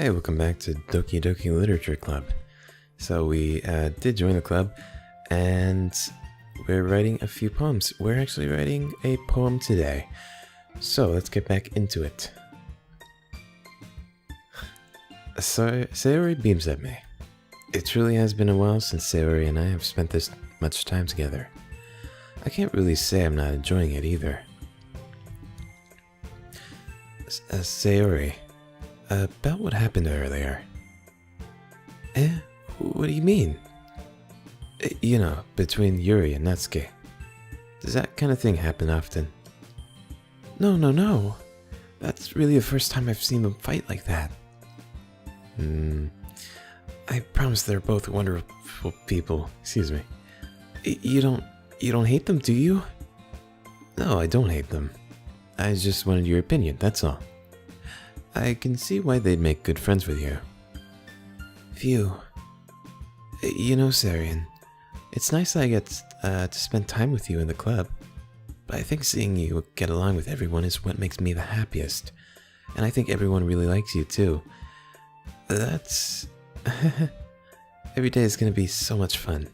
Hey, welcome back to Doki Doki Literature Club. So we did join the club, and we're writing a few poems. We're actually writing a poem today. So let's get back into it. Sayori beams at me. It truly has been a while since Sayori and I have spent this much time together. I can't really say I'm not enjoying it either. Sayori, about what happened earlier. What do you mean? You know, between Yuri and Natsuki. Does that kind of thing happen often? No. That's really the first time I've seen them fight like that. I promise they're both wonderful people. Excuse me. You don't hate them, do you? No, I don't hate them. I just wanted your opinion, that's all. I can see why they'd make good friends with you. Phew. You know, Sarian, it's nice that I get to spend time with you in the club, but I think seeing you get along with everyone is what makes me the happiest, and I think everyone really likes you too. That's... Every day is gonna be so much fun.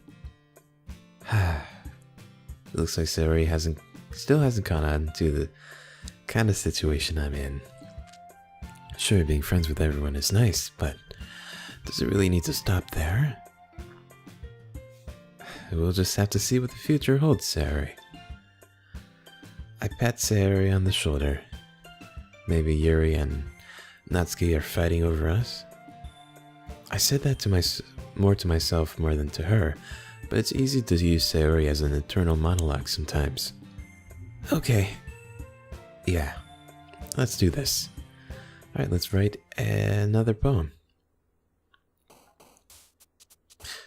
It looks like Sayori still hasn't caught on to the kind of situation I'm in. Sure, being friends with everyone is nice, but does it really need to stop there? We'll just have to see what the future holds, Sayori. I pat Sayori on the shoulder. Maybe Yuri and Natsuki are fighting over us? I said that more to myself more than to her, but it's easy to use Sayori as an internal monologue sometimes. Okay. Yeah. Let's do this. Alright, let's write another poem.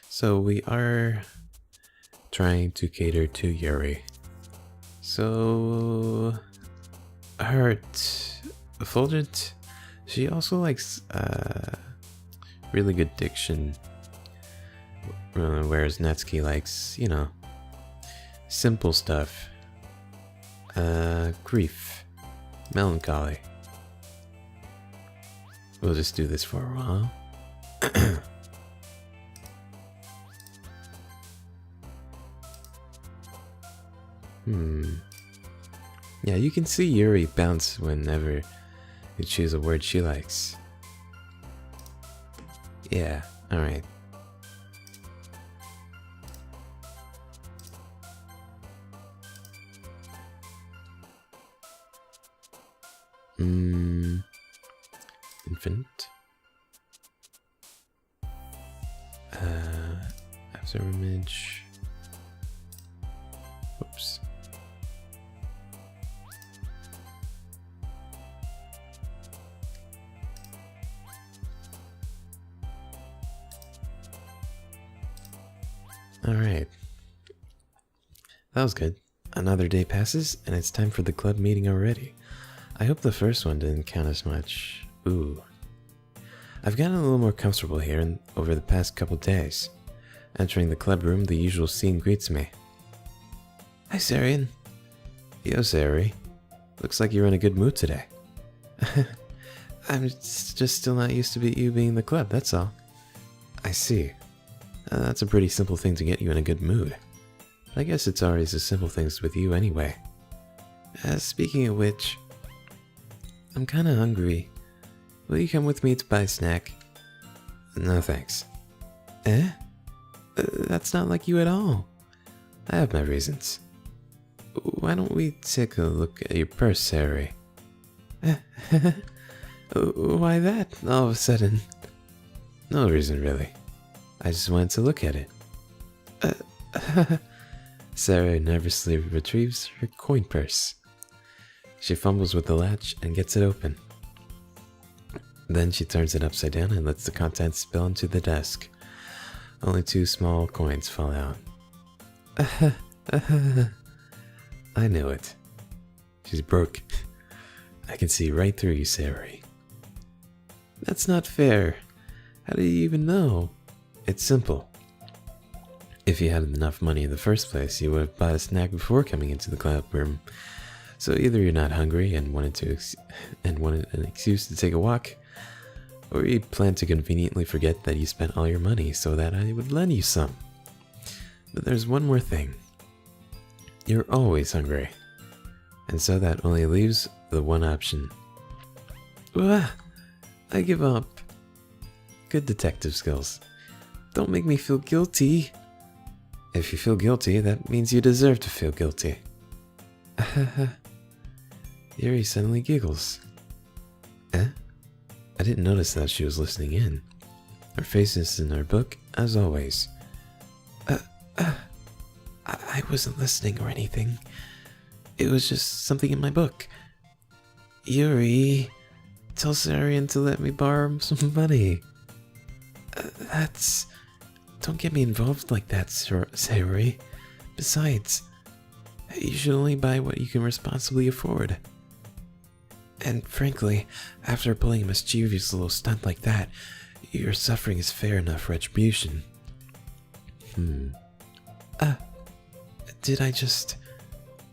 So we are trying to cater to Yuri. So her Effulgent, she also likes really good diction, whereas Natsuki likes, you know, simple stuff. Grief, melancholy. We'll just do this for a while. Yeah, you can see Yuri bounce whenever you choose a word she likes. Yeah, alright. Infinite. After image. Whoops. Alright. That was good. Another day passes, and it's time for the club meeting already. I hope the first one didn't count as much. Ooh. I've gotten a little more comfortable here over the past couple days. Entering the club room, the usual scene greets me. Hi, Sarian. Yo, Sayori. Looks like you're in a good mood today. I'm just still not used to you being in the club, that's all. I see. That's a pretty simple thing to get you in a good mood. But I guess it's always the simple things with you anyway. Speaking of which, I'm kinda hungry. Will you come with me to buy a snack? No thanks. That's not like you at all. I have my reasons. Why don't we take a look at your purse, Sayori? Why that, all of a sudden? No reason, really. I just wanted to look at it. Sayori nervously retrieves her coin purse. She fumbles with the latch and gets it open. Then she turns it upside down and lets the contents spill onto the desk. Only 2 small coins fall out. I knew it. She's broke. I can see right through you, Sayori. That's not fair. How do you even know? It's simple. If you had enough money in the first place, you would have bought a snack before coming into the club room. So either you're not hungry and wanted an excuse to take a walk, Or you plan to conveniently forget that you spent all your money so that I would lend you some. But there's one more thing. You're always hungry. And so that only leaves the one option. I give up. Good detective skills. Don't make me feel guilty. If you feel guilty, that means you deserve to feel guilty. Yuri suddenly giggles. I didn't notice that she was listening in. Her face is in her book, as always. I wasn't listening or anything. It was just something in my book. Yuri, tell Sayori to let me borrow some money. Don't get me involved like that, Sayori. Besides, you should only buy what you can responsibly afford. And frankly, after pulling a mischievous little stunt like that, your suffering is fair enough retribution. Did I just...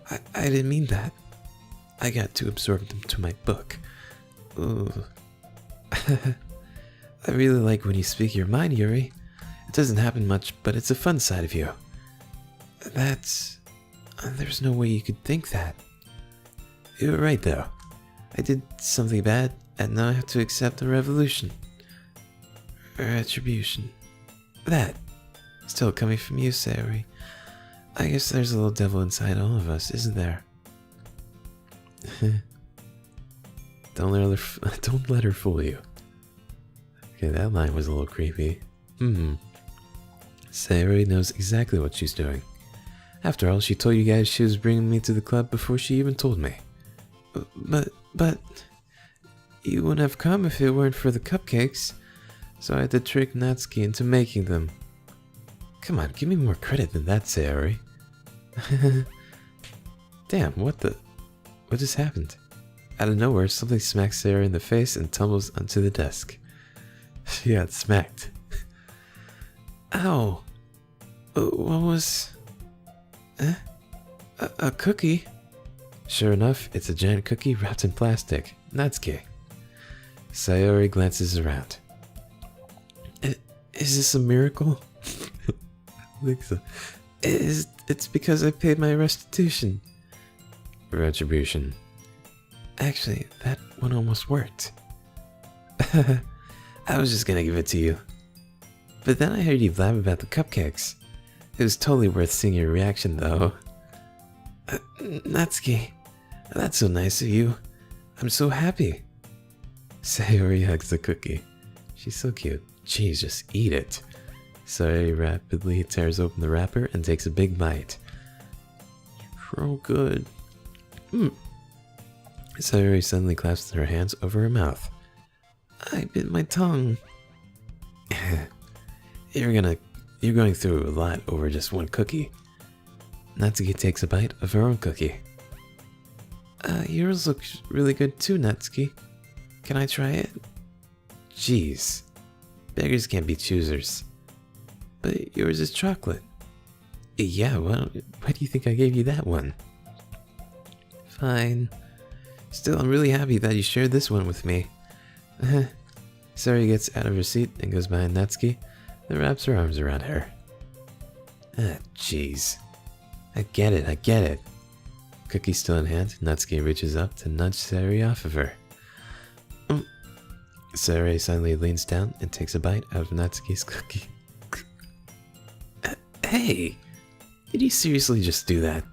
I didn't mean that. I got too absorbed into my book. Ooh. I really like when you speak your mind, Yuri. It doesn't happen much, but it's a fun side of you. There's no way you could think that. You're right, though. I did something bad, and now I have to accept the retribution. That. Still coming from you, Sayori. I guess there's a little devil inside all of us, isn't there? Don't let her fool you. Okay, that line was a little creepy. Sayori knows exactly what she's doing. After all, she told you guys she was bringing me to the club before she even told me. But... You wouldn't have come if it weren't for the cupcakes, so I had to trick Natsuki into making them. Come on, give me more credit than that, Sayori. Damn, what just happened? Out of nowhere, something smacks Sayori in the face and tumbles onto the desk. She got smacked. Ow! What was... A cookie? Sure enough, it's a giant cookie wrapped in plastic. Natsuki. Sayori glances around. Is this a miracle? I think so. It's because I paid my restitution. Retribution. Actually, that one almost worked. I was just gonna give it to you. But then I heard you blab about the cupcakes. It was totally worth seeing your reaction, though. Natsuki, that's so nice of you. I'm so happy. Sayori hugs the cookie. She's so cute. Jeez, just eat it. Sayori rapidly tears open the wrapper and takes a big bite. So good. Sayori suddenly clasps her hands over her mouth. I bit my tongue. You're going through a lot over just one cookie. Natsuki takes a bite of her own cookie. Yours looks really good too, Natsuki. Can I try it? Jeez. Beggars can't be choosers. But yours is chocolate. Yeah, why do you think I gave you that one? Fine. Still, I'm really happy that you shared this one with me. Sayori gets out of her seat and goes behind Natsuki and wraps her arms around her. Jeez. I get it. Cookie still in hand, Natsuki reaches up to nudge Sayori off of her. Sayori suddenly leans down and takes a bite out of Natsuki's cookie. Hey! Did you seriously just do that?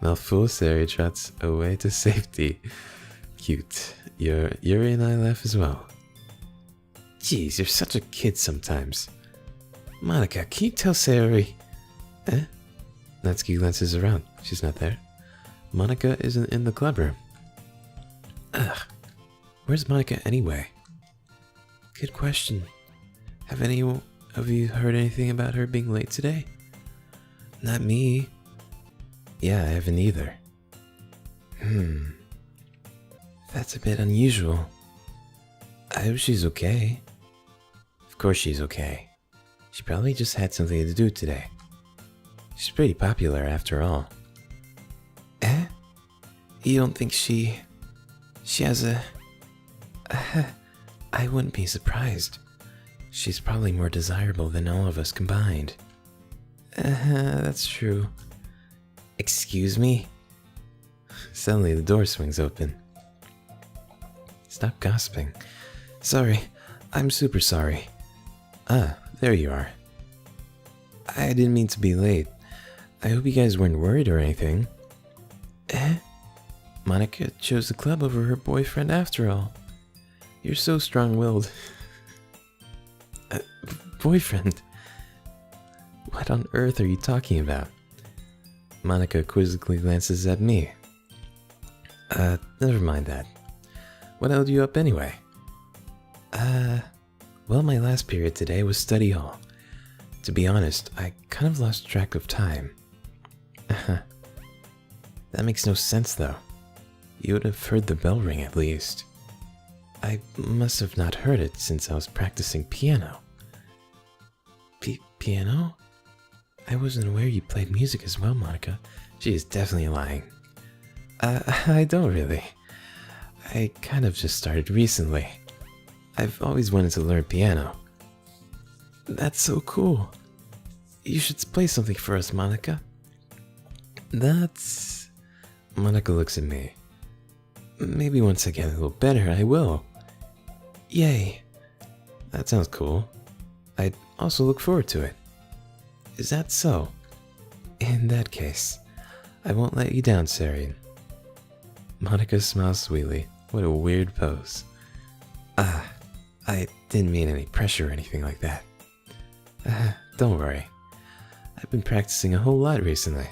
Mouthful, Sayori trots away to safety. Cute. Yuri and I laugh as well. Jeez, you're such a kid sometimes. Monika, can you tell Sayori? Natsuki glances around. She's not there. Monika isn't in the club room. Ugh. Where's Monika anyway? Good question. Have any of you heard anything about her being late today? Not me. Yeah, I haven't either. That's a bit unusual. I hope she's okay. Of course she's okay. She probably just had something to do today. She's pretty popular after all. You don't think she has a... I wouldn't be surprised. She's probably more desirable than all of us combined. That's true. Excuse me? Suddenly the door swings open. Stop gossiping. Sorry, I'm super sorry. Ah, there you are. I didn't mean to be late. I hope you guys weren't worried or anything. Monica chose the club over her boyfriend after all. You're so strong-willed. Boyfriend? What on earth are you talking about? Monica quizzically glances at me. Never mind that. What held you up anyway? Well, my last period today was study hall. To be honest, I kind of lost track of time. That makes no sense though. You would have heard the bell ring at least. I must have not heard it since I was practicing piano. Piano? I wasn't aware you played music as well, Monica. She is definitely lying. I don't really. I kind of just started recently. I've always wanted to learn piano. That's so cool. You should play something for us, Monica. Monica looks at me. Maybe once I get a little better, I will. Yay. That sounds cool. I'd also look forward to it. Is that so? In that case, I won't let you down, Sayori. Monica smiles sweetly. What a weird pose. I didn't mean any pressure or anything like that. Don't worry. I've been practicing a whole lot recently,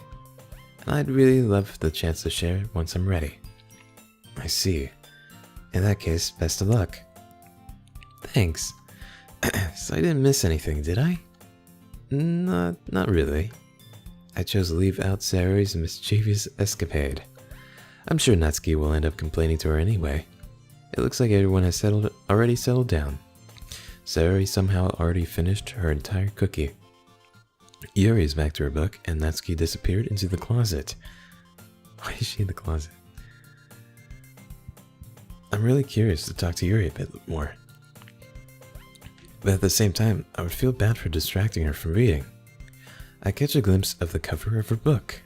and I'd really love the chance to share once I'm ready. I see. In that case, best of luck. Thanks. So I didn't miss anything, did I? Not really. I chose to leave out Sayori's mischievous escapade. I'm sure Natsuki will end up complaining to her anyway. It looks like everyone has already settled down. Sayori somehow already finished her entire cookie. Yuri is back to her book, and Natsuki disappeared into the closet. Why is she in the closet? I'm really curious to talk to Yuri a bit more. But at the same time, I would feel bad for distracting her from reading. I catch a glimpse of the cover of her book.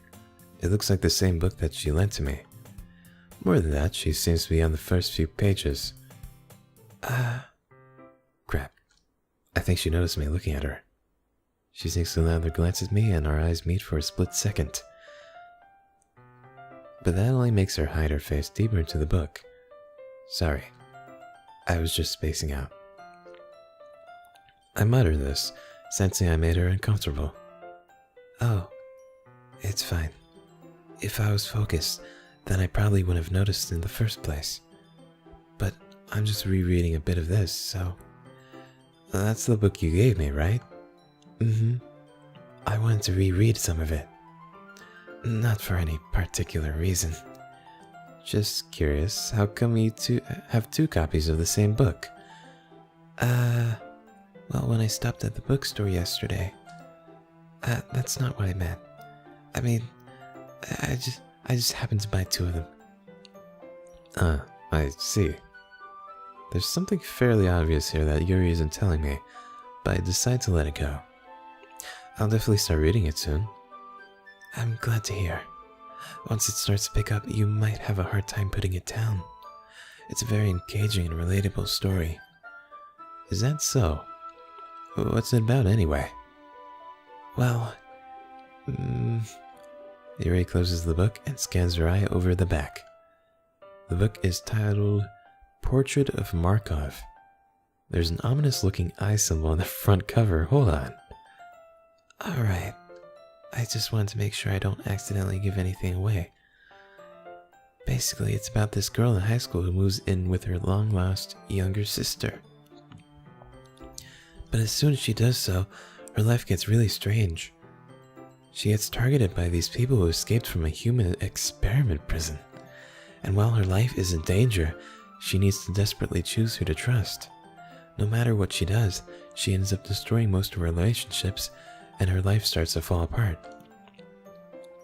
It looks like the same book that she lent to me. More than that, she seems to be on the first few pages. Crap. I think she noticed me looking at her. She sinks another glance at me and our eyes meet for a split second. But that only makes her hide her face deeper into the book. Sorry. I was just spacing out. I mutter this, sensing I made her uncomfortable. Oh, it's fine. If I was focused, then I probably wouldn't have noticed in the first place. But I'm just rereading a bit of this, so... That's the book you gave me, right? Mm-hmm. I wanted to reread some of it. Not for any particular reason. Just curious, how come you have two copies of the same book? Well, when I stopped at the bookstore yesterday... that's not what I meant. I mean, I just happened to buy two of them. I see. There's something fairly obvious here that Yuri isn't telling me, but I decide to let it go. I'll definitely start reading it soon. I'm glad to hear. Once it starts to pick up, you might have a hard time putting it down. It's a very engaging and relatable story. Is that so? What's it about anyway? Well, Yuri closes the book and scans her eye over the back. The book is titled Portrait of Markov. There's an ominous looking eye symbol on the front cover. Hold on. Alright. I just wanted to make sure I don't accidentally give anything away. Basically, it's about this girl in high school who moves in with her long-lost younger sister. But as soon as she does so, her life gets really strange. She gets targeted by these people who escaped from a human experiment prison. And while her life is in danger, she needs to desperately choose who to trust. No matter what she does, she ends up destroying most of her relationships, and her life starts to fall apart.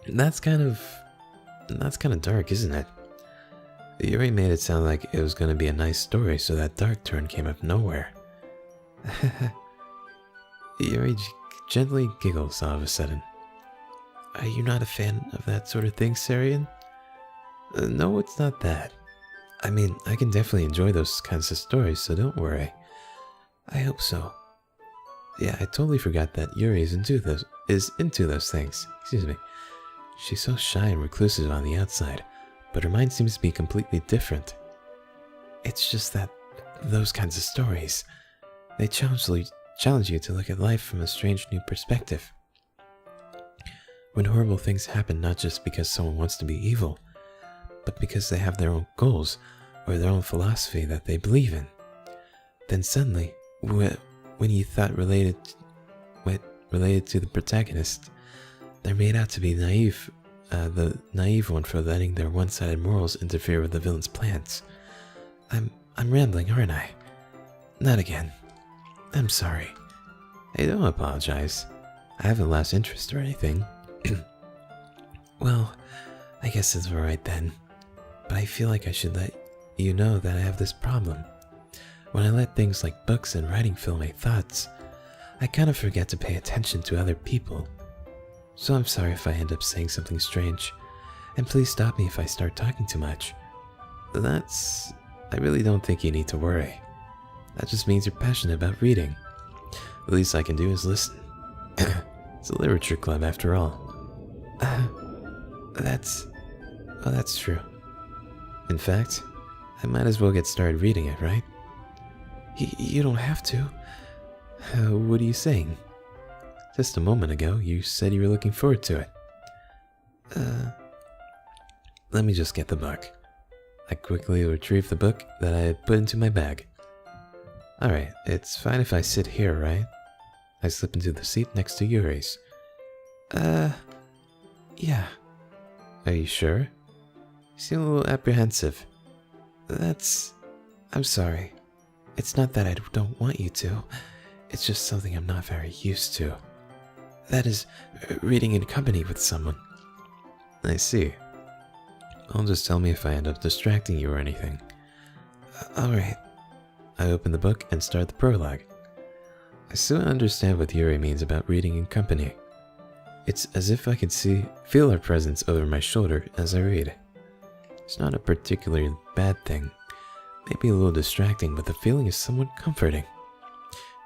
That's kind of dark, isn't it? Yuri made it sound like it was going to be a nice story, so that dark turn came out of nowhere. Yuri gently giggles all of a sudden. Are you not a fan of that sort of thing, Sarian? No, it's not that. I mean, I can definitely enjoy those kinds of stories, so don't worry. I hope so. Yeah, I totally forgot that Yuri is into those things. Excuse me. She's so shy and reclusive on the outside, but her mind seems to be completely different. It's just that those kinds of stories, they challenge you to look at life from a strange new perspective. When horrible things happen not just because someone wants to be evil, but because they have their own goals or their own philosophy that they believe in, then suddenly, when you thought related to the protagonist, they're made out to be naive, the naive one for letting their one-sided morals interfere with the villain's plans. I'm rambling, aren't I? Not again. I'm sorry. Hey, don't apologize. I haven't lost interest or anything. Well, I guess it's alright then. But I feel like I should let you know that I have this problem. When I let things like books and writing fill my thoughts, I kind of forget to pay attention to other people. So I'm sorry if I end up saying something strange, and please stop me if I start talking too much. I really don't think you need to worry. That just means you're passionate about reading. The least I can do is listen. It's a literature club after all. That's true. In fact, I might as well get started reading it, right? You don't have to. What are you saying? Just a moment ago, you said you were looking forward to it. Let me just get the book. I quickly retrieved the book that I had put into my bag. Alright, it's fine if I sit here, right? I slip into the seat next to Yuri's. Yeah. Are you sure? You seem a little apprehensive. I'm sorry. It's not that I don't want you to. It's just something I'm not very used to. That is, reading in company with someone. I see. Well, just tell me if I end up distracting you or anything. Alright. I open the book and start the prologue. I still don't understand what Yuri means about reading in company. It's as if I could feel her presence over my shoulder as I read. It's not a particularly bad thing. Maybe a little distracting, but the feeling is somewhat comforting.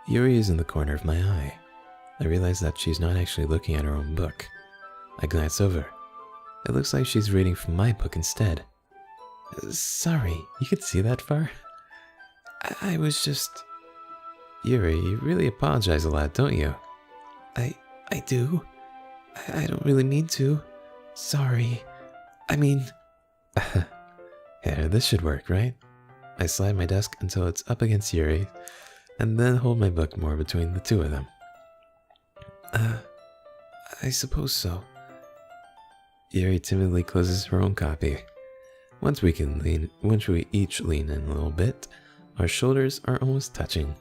Yuri is in the corner of my eye. I realize that she's not actually looking at her own book. I glance over. It looks like she's reading from my book instead. Sorry, you could see that far? I was just... Yuri, you really apologize a lot, don't you? I do. I don't really mean to. Sorry. I mean... Here, this should work, right? I slide my desk until it's up against Yuri, and then hold my book more between the two of them. I suppose so. Yuri timidly closes her own copy. Once we each lean in a little bit, our shoulders are almost touching.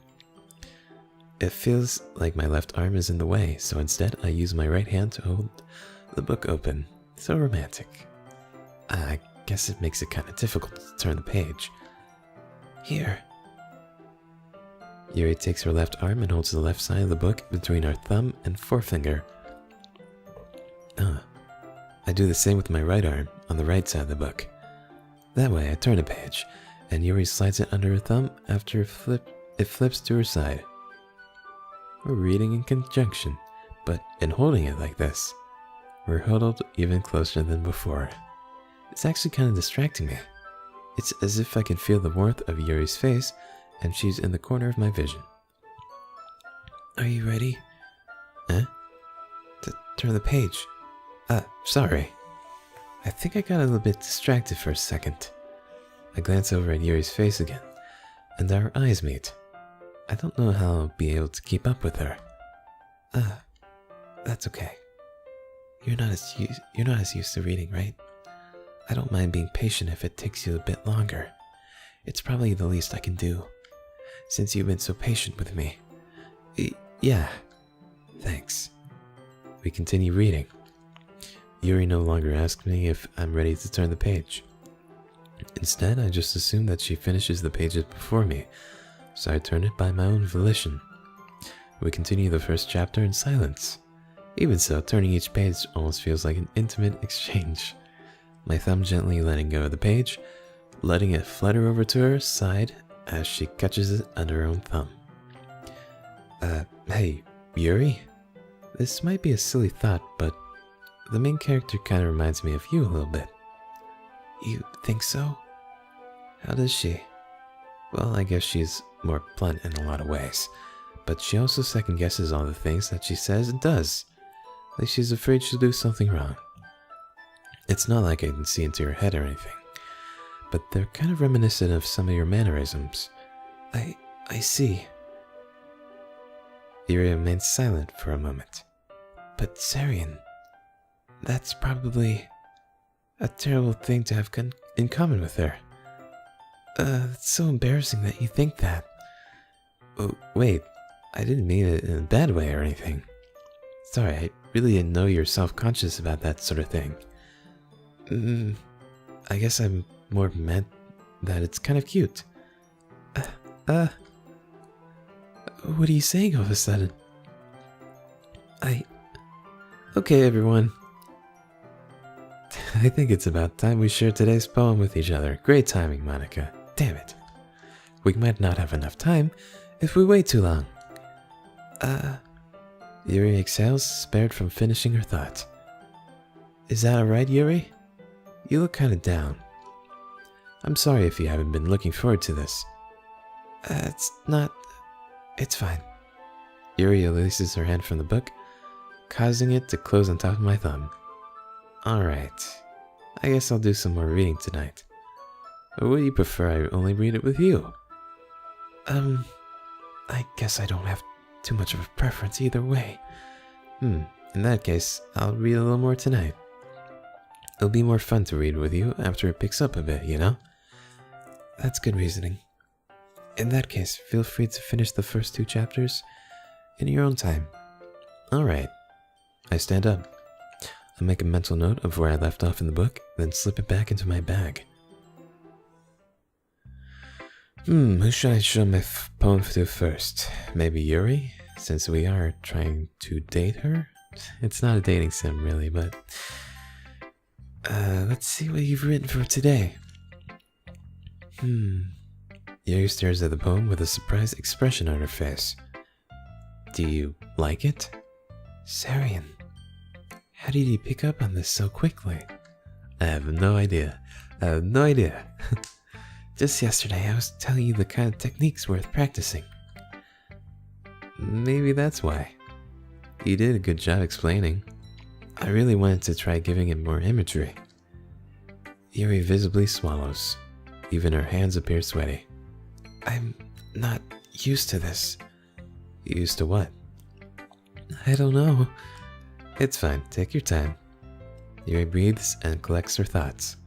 It feels like my left arm is in the way, so instead I use my right hand to hold the book open. So romantic. I guess it makes it kind of difficult to turn the page. Here. Yuri takes her left arm and holds the left side of the book between our thumb and forefinger. I do the same with my right arm on the right side of the book. That way I turn a page, and Yuri slides it under her thumb after it flips to her side. We're reading in conjunction, but in holding it like this, we're huddled even closer than before. It's actually kind of distracting me. It's as if I can feel the warmth of Yuri's face, and she's in the corner of my vision. Are you ready? To turn the page. Sorry. I think I got a little bit distracted for a second. I glance over at Yuri's face again, and our eyes meet. I don't know how I'll be able to keep up with her. That's okay. You're not as used to reading, right? I don't mind being patient if it takes you a bit longer. It's probably the least I can do, since you've been so patient with me. Yeah, thanks. We continue reading. Yuri no longer asks me if I'm ready to turn the page. Instead, I just assume that she finishes the pages before me, so I turn it by my own volition. We continue the first chapter in silence. Even so, turning each page almost feels like an intimate exchange. My thumb gently letting go of the page, letting it flutter over to her side as she catches it under her own thumb. Hey, Yuri? This might be a silly thought, but the main character kind of reminds me of you a little bit. You think so? How does she? Well, I guess she's more blunt in a lot of ways, but she also second guesses all the things that she says and does. Like she's afraid she'll do something wrong. It's not like I can see into her head or anything, but they're kind of reminiscent of some of your mannerisms. I see. Yuri remains silent for a moment. But Sarian, that's probably a terrible thing to have in common with her. It's so embarrassing that you think that. Oh, wait, I didn't mean it in a bad way or anything. Sorry, I really didn't know you're self-conscious about that sort of thing. I guess I'm more meant that it's kind of cute. What are you saying all of a sudden? Okay, everyone. I think it's about time we share today's poem with each other. Great timing, Monica. Damn it. We might not have enough time if we wait too long. Yuri exhales, spared from finishing her thought. Is that alright, Yuri? You look kind of down. I'm sorry if you haven't been looking forward to this. It's fine. Yuri releases her hand from the book, causing it to close on top of my thumb. Alright. I guess I'll do some more reading tonight. Or would you prefer I only read it with you? I guess I don't have too much of a preference either way. In that case, I'll read a little more tonight. It'll be more fun to read with you after it picks up a bit, you know? That's good reasoning. In that case, feel free to finish the first 2 chapters in your own time. Alright. I stand up. I make a mental note of where I left off in the book, then slip it back into my bag. Who should I show my poem to first? Maybe Yuri, since we are trying to date her? It's not a dating sim, really, but... let's see what you've written for today. Yuri stares at the poem with a surprised expression on her face. Do you like it? Sarian, how did you pick up on this so quickly? I have no idea. Just yesterday I was telling you the kind of techniques worth practicing. Maybe that's why. You did a good job explaining. I really wanted to try giving it more imagery. Yuri visibly swallows. Even her hands appear sweaty. I'm not used to this. Used to what? I don't know. It's fine, take your time. Yuri breathes and collects her thoughts.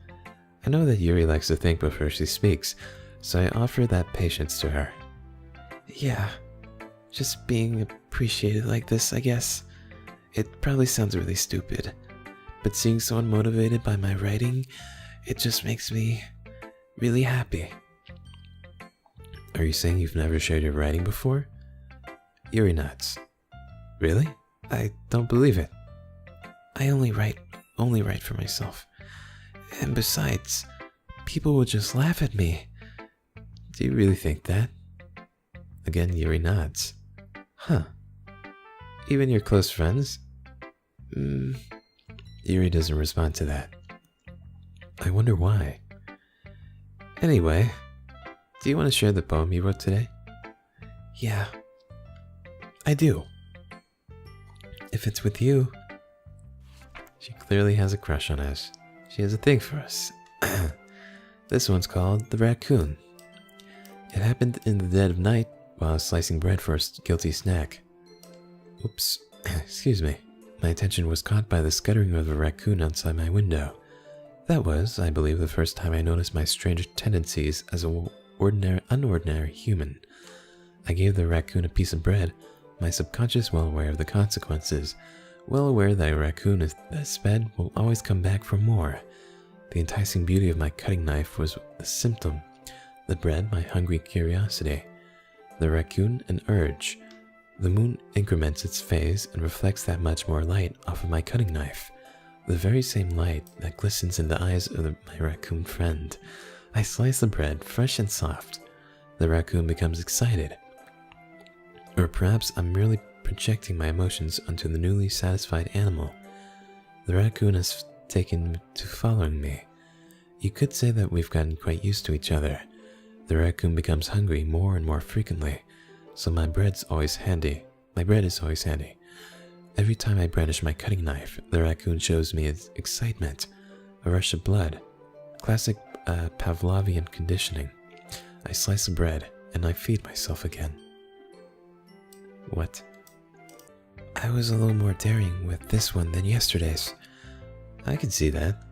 I know that Yuri likes to think before she speaks, so I offer that patience to her. Yeah, just being appreciated like this, I guess. It probably sounds really stupid, but seeing someone motivated by my writing, it just makes me really happy. Are you saying you've never shared your writing before? Yuri nods. Really? I don't believe it. I only write for myself. And besides, people will just laugh at me. Do you really think that? Again, Yuri nods. Huh. Even your close friends? Yuri doesn't respond to that. I wonder why. Anyway, do you want to share the poem you wrote today? Yeah, I do. If it's with you. She clearly has a crush on us. She has a thing for us. This one's called The Raccoon. It happened in the dead of night while I was slicing bread for a guilty snack. Oops, excuse me. My attention was caught by the scuttering of a raccoon outside my window. That was, I believe, the first time I noticed my strange tendencies as an unordinary human. I gave the raccoon a piece of bread, my subconscious well aware of the consequences, well aware that a raccoon that's fed will always come back for more. The enticing beauty of my cutting knife was the symptom. The bread, my hungry curiosity. The raccoon, an urge. The moon increments its phase and reflects that much more light off of my cutting knife. The very same light that glistens in the eyes of my raccoon friend. I slice the bread, fresh and soft. The raccoon becomes excited. Or perhaps I'm merely projecting my emotions onto the newly satisfied animal. The raccoon has taken to following me. You could say that we've gotten quite used to each other. The raccoon becomes hungry more and more frequently, so my bread is always handy. Every time I brandish my cutting knife, the raccoon shows me its excitement, a rush of blood. Classic Pavlovian conditioning. I slice the bread, and I feed myself again. What? I was a little more daring with this one than yesterday's. I can see that.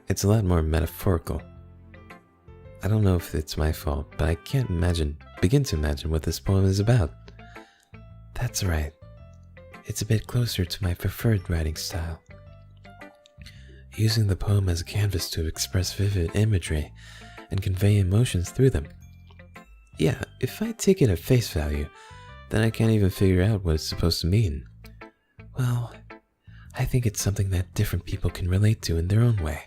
It's a lot more metaphorical. I don't know if it's my fault, but I can't begin to imagine what this poem is about. That's right. It's a bit closer to my preferred writing style. Using the poem as a canvas to express vivid imagery and convey emotions through them. Yeah, if I take it at face value, then I can't even figure out what it's supposed to mean. Well, I think it's something that different people can relate to in their own way.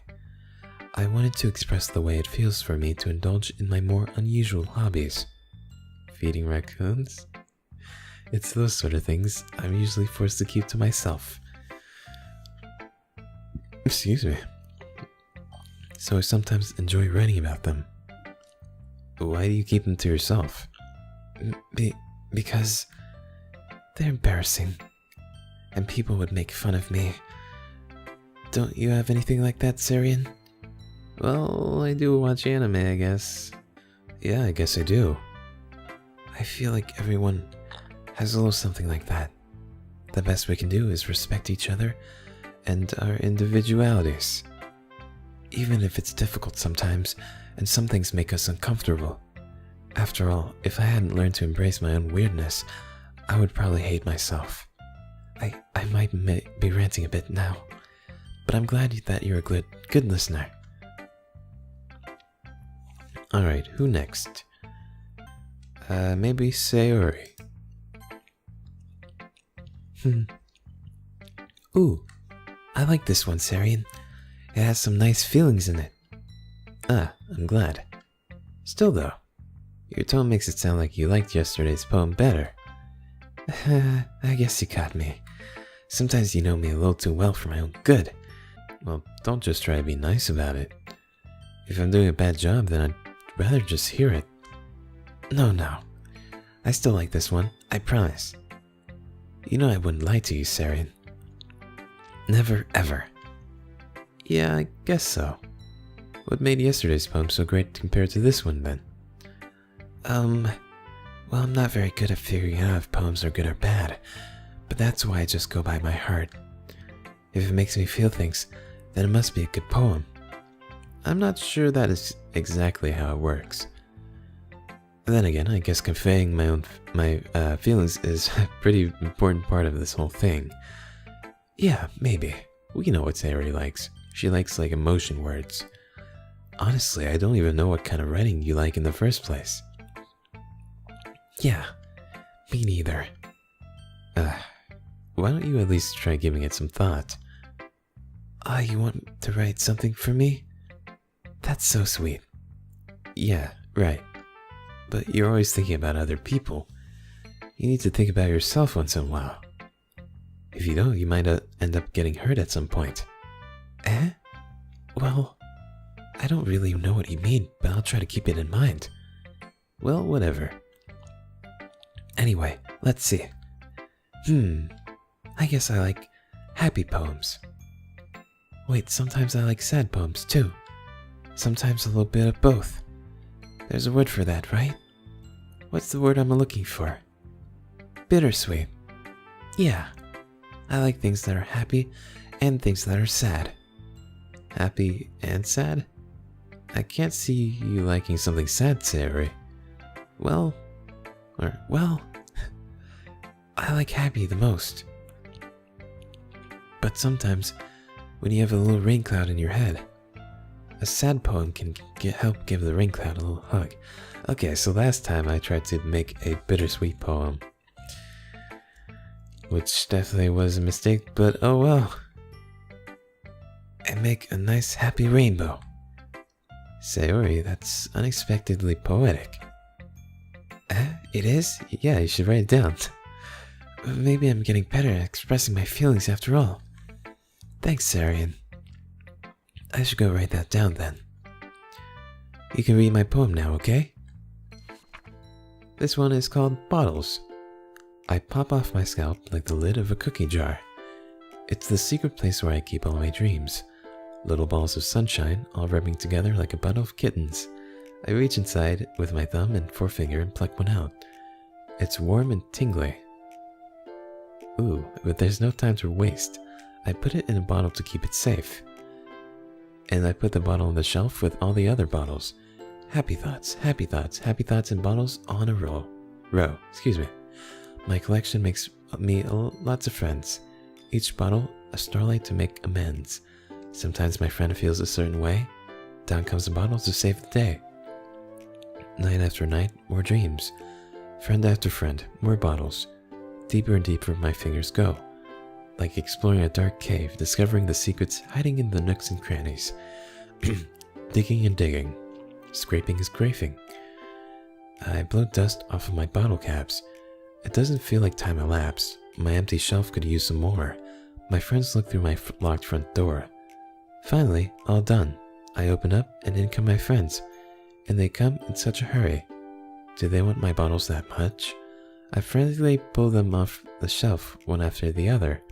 I wanted to express the way it feels for me to indulge in my more unusual hobbies. Feeding raccoons? It's those sort of things I'm usually forced to keep to myself. Excuse me. So I sometimes enjoy writing about them. Why do you keep them to yourself? Because they're embarrassing, and people would make fun of me. Don't you have anything like that, Sarian? Well, I do watch anime, I guess. Yeah, I guess I do. I feel like everyone has a little something like that. The best we can do is respect each other and our individualities. Even if it's difficult sometimes, and some things make us uncomfortable. After all, if I hadn't learned to embrace my own weirdness, I would probably hate myself. I might be ranting a bit now, but I'm glad that you're a good listener. Alright, who next? Maybe Sayori. Ooh, I like this one, Sarian. It has some nice feelings in it. Ah, I'm glad. Still though, your tone makes it sound like you liked yesterday's poem better. I guess you caught me. Sometimes you know me a little too well for my own good. Well, don't just try to be nice about it. If I'm doing a bad job, then I'd rather just hear it. No. I still like this one, I promise. You know I wouldn't lie to you, Sarian. Never, ever. Yeah, I guess so. What made yesterday's poem so great compared to this one, then? Well, I'm not very good at figuring out if poems are good or bad, but that's why I just go by my heart. If it makes me feel things, then it must be a good poem. I'm not sure that is exactly how it works. Then again, I guess conveying my feelings is a pretty important part of this whole thing. Yeah, maybe. We know what Sayori likes. She likes emotion words. Honestly, I don't even know what kind of writing you like in the first place. Yeah, me neither. Why don't you at least try giving it some thought? You want to write something for me? That's so sweet. Yeah, right. But you're always thinking about other people. You need to think about yourself once in a while. If you don't, you might end up getting hurt at some point. Eh? Well, I don't really know what you mean, but I'll try to keep it in mind. Well, whatever. Anyway, let's see. I guess I like happy poems. Wait, sometimes I like sad poems too. Sometimes a little bit of both. There's a word for that, right? What's the word I'm looking for? Bittersweet. Yeah, I like things that are happy and things that are sad. Happy and sad? I can't see you liking something sad, Sayori. Well, I like happy the most. But sometimes, when you have a little rain cloud in your head, a sad poem can help give the rain cloud a little hug. Okay, so last time I tried to make a bittersweet poem, which definitely was a mistake, but oh well. And make a nice happy rainbow. Sayori, that's unexpectedly poetic. It is? Yeah, you should write it down. Maybe I'm getting better at expressing my feelings after all. Thanks, Sarian. I should go write that down then. You can read my poem now, okay? This one is called Bottles. I pop off my scalp like the lid of a cookie jar. It's the secret place where I keep all my dreams. Little balls of sunshine, all rubbing together like a bundle of kittens. I reach inside with my thumb and forefinger and pluck one out. It's warm and tingly. Ooh, but there's no time to waste. I put it in a bottle to keep it safe. And I put the bottle on the shelf with all the other bottles. Happy thoughts, happy thoughts, happy thoughts and bottles on a row. Excuse me. My collection makes me lots of friends. Each bottle a starlight to make amends. Sometimes my friend feels a certain way. Down comes the bottle to save the day. Night after night, more dreams. Friend after friend, more bottles. Deeper and deeper my fingers go. Like exploring a dark cave, discovering the secrets hiding in the nooks and crannies. Digging and digging. Scraping is grafing. I blow dust off of my bottle caps. It doesn't feel like time elapsed. My empty shelf could use some more. My friends look through my locked front door. Finally, all done. I open up and in come my friends. And they come in such a hurry. Do they want my bottles that much? I frantically pull them off the shelf one after the other,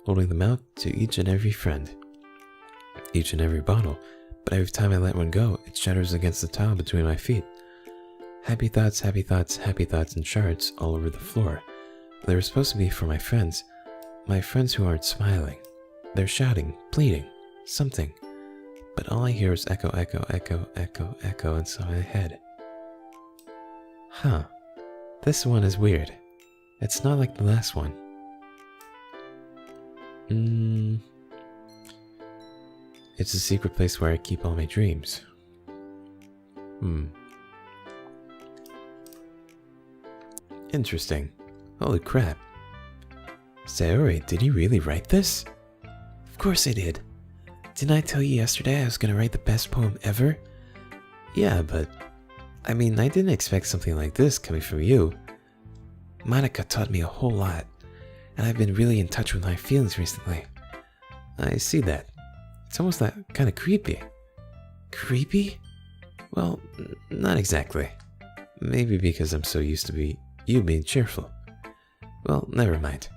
holding them out to each and every friend. Each and every bottle, but every time I let one go, it shatters against the tile between my feet. Happy thoughts, happy thoughts, happy thoughts and shards all over the floor. They were supposed to be for my friends who aren't smiling. They're shouting, pleading, something. But all I hear is echo, echo, echo, echo, echo inside my head. Huh. This one is weird. It's not like the last one. It's a secret place where I keep all my dreams. Interesting. Holy crap. Sayori, did you really write this? Of course I did. Didn't I tell you yesterday I was gonna write the best poem ever? Yeah, but I mean, I didn't expect something like this coming from you. Monica taught me a whole lot, and I've been really in touch with my feelings recently. I see that. It's almost that kind of creepy. Creepy? Well, not exactly. Maybe because I'm so used to you being cheerful. Well, never mind.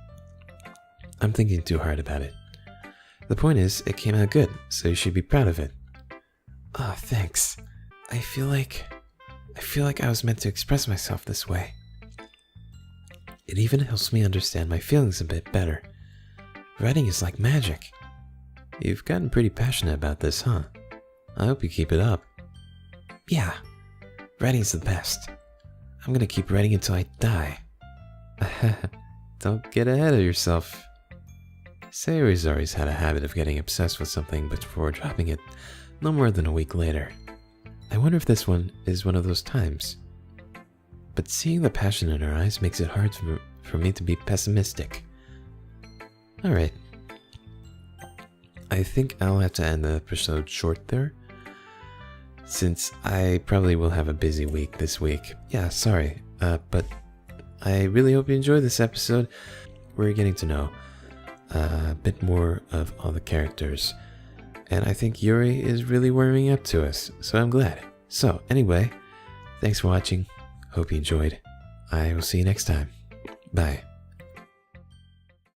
I'm thinking too hard about it. The point is, it came out good, so you should be proud of it. Ah, thanks. I feel like I was meant to express myself this way. It even helps me understand my feelings a bit better. Writing is like magic. You've gotten pretty passionate about this, huh? I hope you keep it up. Yeah, writing's the best. I'm gonna keep writing until I die. Don't get ahead of yourself. Sayori's always had a habit of getting obsessed with something before dropping it no more than a week later. I wonder if this one is one of those times. But seeing the passion in her eyes makes it hard for me to be pessimistic. Alright. I think I'll have to end the episode short there, since I probably will have a busy week this week. Yeah, sorry, but I really hope you enjoyed this episode. We're getting to know a bit more of all the characters, and I think Yuri is really warming up to us, so I'm glad. So anyway, thanks for watching. Hope you enjoyed. I will see you next time. Bye.